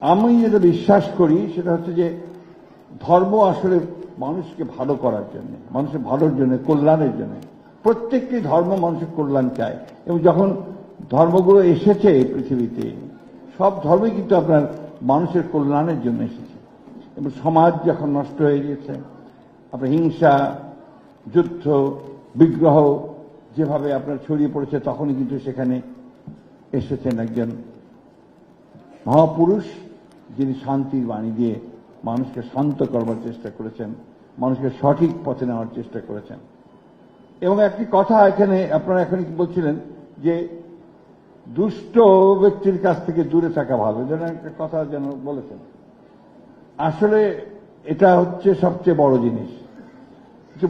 আমি যেটা বিশ্বাস করি সেটা হচ্ছে যে ধর্ম আসলে মানুষকে ভালো করার জন্য, মানুষের ভালোর জন্য, কল্যাণের জন্য। প্রত্যেকটি ধর্ম মানুষের কল্যাণ চায়, এবং যখন ধর্মগুলো এসেছে এই পৃথিবীতে, সব ধর্মই কিন্তু আপনার মানুষের কল্যাণের জন্য এসেছে। এবং সমাজ যখন নষ্ট হয়ে গেছে, আপনার হিংসা, যুদ্ধ, বিগ্রহ যেভাবে আপনার ছড়িয়ে পড়েছে, তখনই কিন্তু সেখানে এসেছেন একজন মহাপুরুষ, যিনি শান্তির বাণী দিয়ে মানুষকে শান্ত করবার চেষ্টা করেছেন, মানুষকে সঠিক পথে নেওয়ার চেষ্টা করেছেন। এবং একটি কথা এখানে আপনারা এখন বলছিলেন যে দুষ্ট ব্যক্তির কাছ থেকে দূরে থাকা ভালো, যেন একটা কথা যেন বলেছেন। আসলে এটা হচ্ছে সবচেয়ে বড় জিনিস।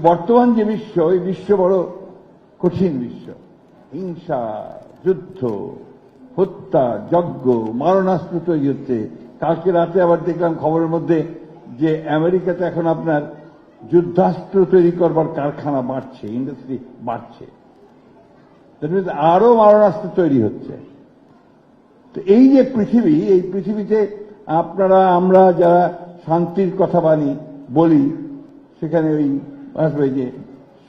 বর্তমান যে বিশ্ব, এই বিশ্ব বড় কঠিন বিশ্ব। হিংসা, যুদ্ধ, হত্যা, যজ্ঞ, মারণাস্ত্র তৈরি হচ্ছে। কালকে রাতে আবার দেখলাম খবরের মধ্যে যে আমেরিকাতে এখন আপনার যুদ্ধাস্ত্র তৈরি করবার কারখানা বাড়ছে, ইন্ডাস্ট্রি বাড়ছে, আরো মারণাস্ত্র তৈরি হচ্ছে। তো এই যে পৃথিবী, এই পৃথিবীতে আপনারা আমরা যারা শান্তির কথা বলি, সেখানে ওই আসবে যে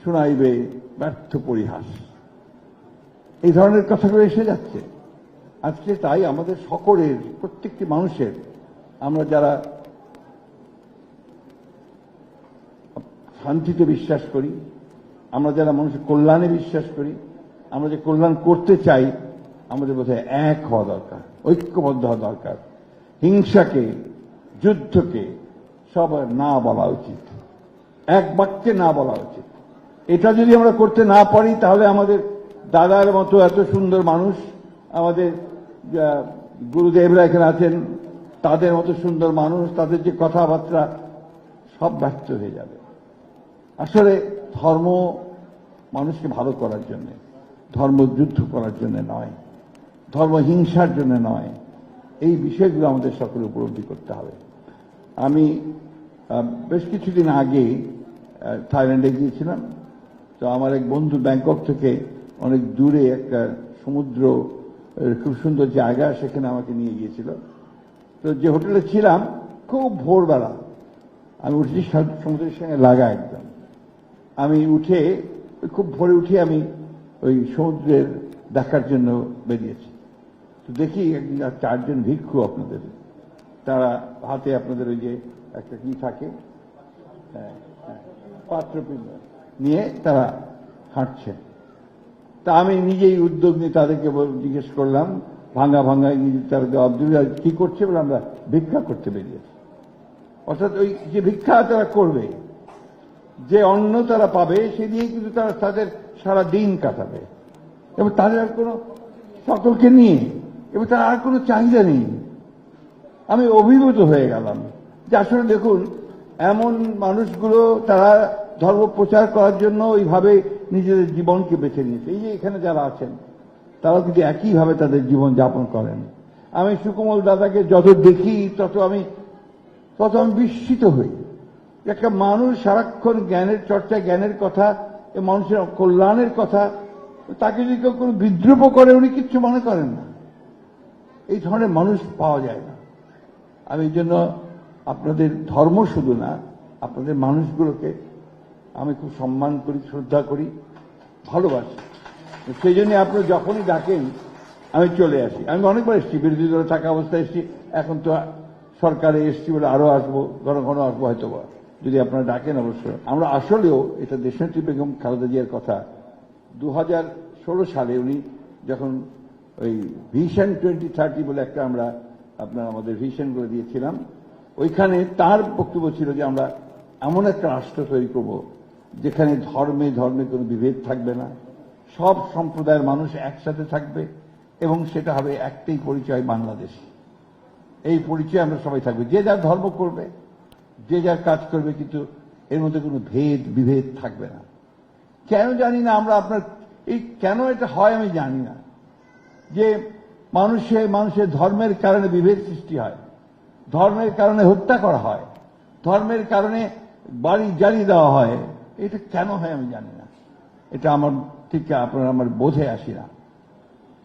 শোনাইবে ব্যর্থ পরিহাস, এই ধরনের কথাগুলো এসে যাচ্ছে আজকে। তাই আমাদের সকলের, প্রত্যেকটি মানুষের, আমরা যারা শান্তিতে বিশ্বাস করি, আমরা যারা মানুষের কল্যাণে বিশ্বাস করি, আমরা যে কল্যাণ করতে চাই, আমাদের বোধহয় এক হওয়া দরকার, ঐক্যবদ্ধ হওয়া দরকার। হিংসাকে, যুদ্ধকে সবার না বলা উচিত, এক বাক্যে না বলা উচিত। এটা যদি আমরা করতে না পারি, তাহলে আমাদের দাদার মতো এত সুন্দর মানুষ, আমাদের গুরুদেবরা এখানে আছেন, তাদের মতো সুন্দর মানুষ, তাদের যে কথাবার্তা, সব ব্যর্থ হয়ে যাবে। আসলে ধর্ম মানুষকে ভালো করার জন্য, ধর্ম যুদ্ধ করার জন্য নয়, ধর্ম হিংসার জন্য নয়। এই বিষয়গুলো আমাদের সকলে উপলব্ধি করতে হবে। আমি বেশ কিছুদিন আগে থাইল্যান্ডে গিয়েছিলাম। তো আমার এক বন্ধু ব্যাংকক থেকে অনেক দূরে একটা সমুদ্র, খুব সুন্দর জায়গা, সেখানে আমাকে নিয়ে গিয়েছিল। তো যে হোটেলে ছিলাম, খুব ভোরবেলা আমি উঠেছি, সমুদ্রের সঙ্গে লাগা একদম। আমি উঠে, খুব ভোরে উঠে আমি ওই সমুদ্রের দেখার জন্য বেরিয়েছি। তো দেখি চারজন ভিক্ষু, আপনাদের তারা হাতে আপনাদের ওই যে একটা কি থাকে, পাত্রপিণ্ড নিয়ে তারা হাঁটছেন। তা আমি নিজেই উদ্যোগ নিয়ে তাদেরকে জিজ্ঞেস করলাম, ভাঙা তারা জবাব দিল, কি করছে বলে, আমরা ভিক্ষা করতে বেরিয়েছি। অর্থাৎ ওই যে ভিক্ষা তারা করবে, যে অন্ন তারা পাবে, সে দিয়েই কিন্তু তারা তাদের সারা দিন কাটাবে, এবং তাদের আর কোনো, সকলকে নিয়ে, এবং তার আর কোনো চাহিদা নেই। আমি অভিভূত হয়ে গেলাম যে আসলে দেখুন, এমন মানুষগুলো তারা ধর্ম প্রচার করার জন্য ওইভাবে নিজেদের জীবনকে বেছে নিয়েছে। এই যে এখানে যারা আছেন, তারাও কিন্তু একইভাবে তাদের জীবন যাপন করেন। আমি সুকমল দাদাকে যত দেখি, তত আমি বিস্মিত হই। একটা মানুষ সারাক্ষণ জ্ঞানের চর্চা, জ্ঞানের কথা, মানুষের কল্যাণের কথা, তাকে যদি কেউ কোনো বিদ্রুপ করে, উনি কিচ্ছু মনে করেন না। এই ধরনের মানুষ পাওয়া যায় না। আমি এই জন্য আপনাদের ধর্ম শুধু না, আপনাদের মানুষগুলোকে আমি খুব সম্মান করি, শ্রদ্ধা করি, ভালোবাসি। সেই জন্য আপনারা যখনই ডাকেন আমি চলে আসি। আমি অনেকবার এসেছি, বিরোধী দলে থাকা অবস্থায় এসেছি, এখন তো সরকারে এসেছি বলে আরো আসবো, ঘন ঘন আসবো হয়তো, যদি আপনারা ডাকেন অবশ্যই। আমরা আসলেও, এটা দেশনেত্রী বেগম খালেদা জিয়ার কথা, 2016 সালে উনি যখন ওই ভিশন 2030 বলে একটা আমরা আমাদের ভিশনগুলো দিয়েছিলাম, ওইখানে তার বক্তব্য ছিল যে আমরা এমন একটা রাষ্ট্র তৈরি করব যেখানে ধর্মে কোনো বিভেদ থাকবে না, সব সম্প্রদায়ের মানুষ একসাথে থাকবে, এবং সেটা হবে একটাই পরিচয়, বাংলাদেশ। এই পরিচয় আমরা সবাই থাকবে, যে যার ধর্ম করবে, যে যার কাজ করবে, কিন্তু এর মধ্যে কোনো বিভেদ থাকবে না। কেন জানি না আমরা, এই কেন এটা হয় আমি জানি না, যে মানুষের ধর্মের কারণে বিভেদ সৃষ্টি হয়, ধর্মের কারণে হত্যা করা হয়, ধর্মের কারণে বাড়ি জ্বালিয়ে দেওয়া হয়। এটা কেন হয় আমি জানি না। এটা আমার ঠিক আমার বোঝে আসি না।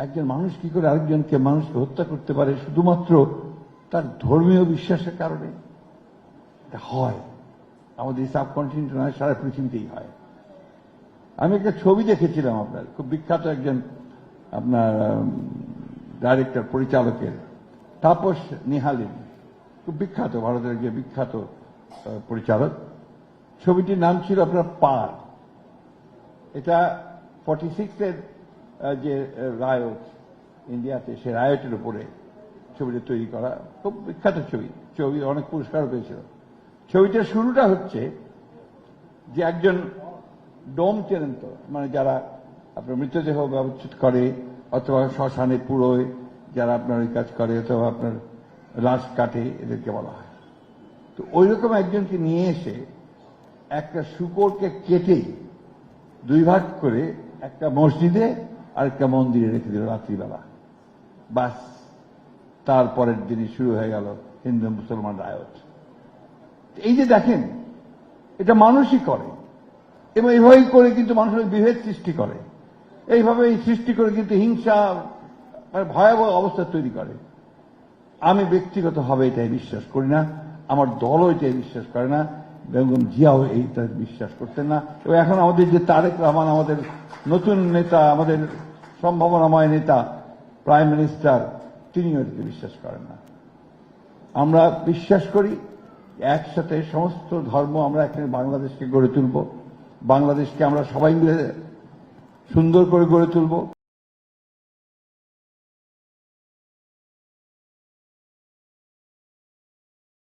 একজন মানুষ কি করে আরেকজনকে, মানুষকে হত্যা করতে পারে শুধুমাত্র তার ধর্মীয় বিশ্বাসের কারণে এটা হয়। আমাদের সাবকন্টিনেন্ট নয়, সারা পৃথিবীতেই হয়। আমি একটা ছবি দেখেছিলাম আপনার, খুব বিখ্যাত একজন আপনার ডাইরেক্টর, পরিচালকের, তাপস নিহালিন, খুব বিখ্যাত, ভারতের একজন বিখ্যাত পরিচালক। ছবিটির নাম ছিল আপনার পার। এটা 46-এর যে রায়ট ইন্ডিয়াতে, সে রায়টের উপরে ছবিটা তৈরি করা, খুব বিখ্যাত ছবি। ছবি অনেক পুরস্কারও পেয়েছিল। ছবিটার শুরুটা হচ্ছে যে একজন ডোম টেনেন্ট, মানে যারা আপনার মৃতদেহ ব্যবচ্ছেদ করে অথবা শ্মশানে পুরোয় যারা আপনার ওই কাজ করে অথবা আপনার লাশ কাটে, এদেরকে বলা হয়। তো ওই রকম একজনকে নিয়ে এসে একটা শূকরকে কেটে দুই ভাগ করে একটা মসজিদে আর একটা মন্দিরে রেখে দিল রাত্রিবেলা। বাস, তারপরের দিনই শুরু হয়ে গেল হিন্দু মুসলমান রায়ট। এই যে দেখেন, এটা মানুষই করে এবং এইভাবেই করে কিন্তু মানুষের বিভেদ সৃষ্টি করে, এইভাবে সৃষ্টি করে কিন্তু হিংসা, ভয়াবহ অবস্থা তৈরি করে। আমি ব্যক্তিগতভাবে এটাই বিশ্বাস করি না, আমার দলও এটাই বিশ্বাস করে না, বেগম জিয়াও এইটা বিশ্বাস করতেন না। এবং এখন আমাদের যে তারেক রহমান, আমাদের নতুন নেতা, আমাদের সম্ভাবনাময় নেতা, প্রাইম মিনিস্টার, তিনিও এটাকে বিশ্বাস করেন না। আমরা বিশ্বাস করি একসাথে সমস্ত ধর্ম আমরা এখানে বাংলাদেশকে গড়ে তুলব, বাংলাদেশকে আমরা সবাই মিলে সুন্দর করে গড়ে তুলব।